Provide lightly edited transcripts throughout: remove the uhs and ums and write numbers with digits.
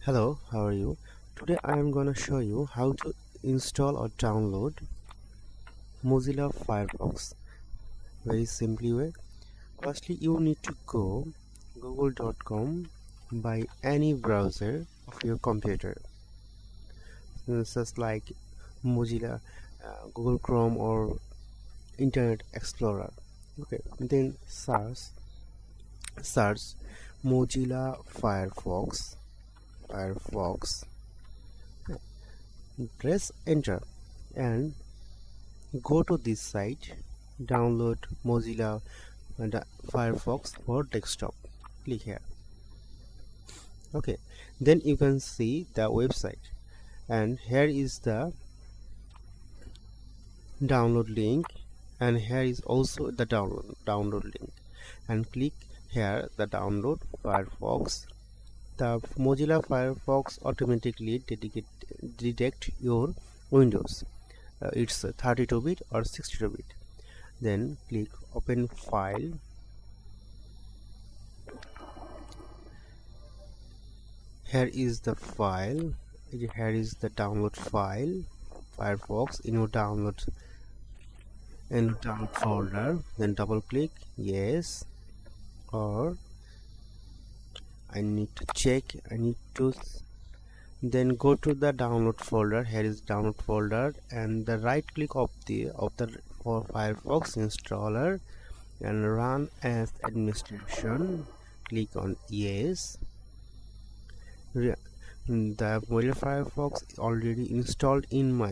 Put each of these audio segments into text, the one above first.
Hello, how are you? Today I am gonna show you how to install or download Mozilla Firefox. Very simply way. Firstly, you need to go google.com by any browser of your computer, such like Mozilla, Google Chrome or Internet Explorer. Okay, then search Mozilla Firefox. Press enter and go to this site, download Mozilla Firefox for desktop. Click here. Okay, then you can see the website, and here is the download link, and here is also the download link, and click here the download Firefox. The Mozilla Firefox automatically detect your Windows. It's 32-bit or 62-bit. Then click open file. Here is the file. Here is the download file, Firefox in your download folder. Then double click yes, or I need to then go to the download folder. Here is download folder, and the right click of the for Firefox installer and run as administration. Click on yes. The Mozilla Firefox already installed in my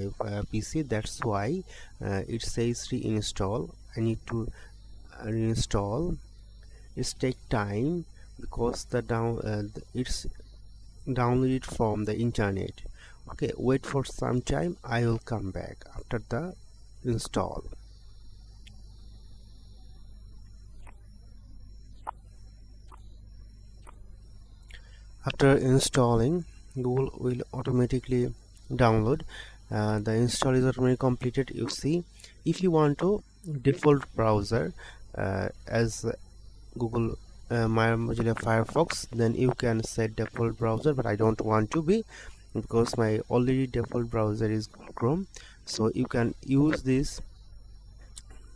PC, that's why it says reinstall. I need to reinstall. It's take time because it's downloaded from the internet. Okay, wait for some time. I will come back after the install. After installing, Google will automatically download. The install is automatically completed. You see, if you want to default browser as Google my Mozilla Firefox, then you can set default browser, but I don't want to be, because my already default browser is Google Chrome, so you can use this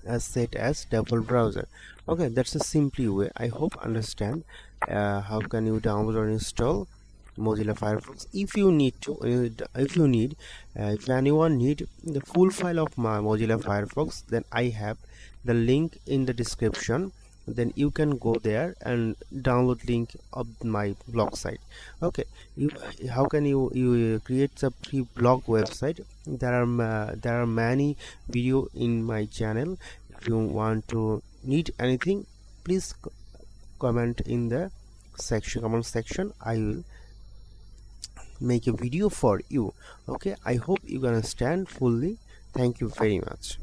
as set as default browser. Okay, that's a simply way. I hope understand how can you download or install Mozilla Firefox. If you need to if anyone need the full file of my Mozilla Firefox, then I have the link in the description. Then you can go there and download link of my blog site. Okay, how can you create a free blog website? There are many video in my channel. If you want to need anything, please comment in the comment section. I will make a video for you. Okay, I hope you understand fully. Thank you very much.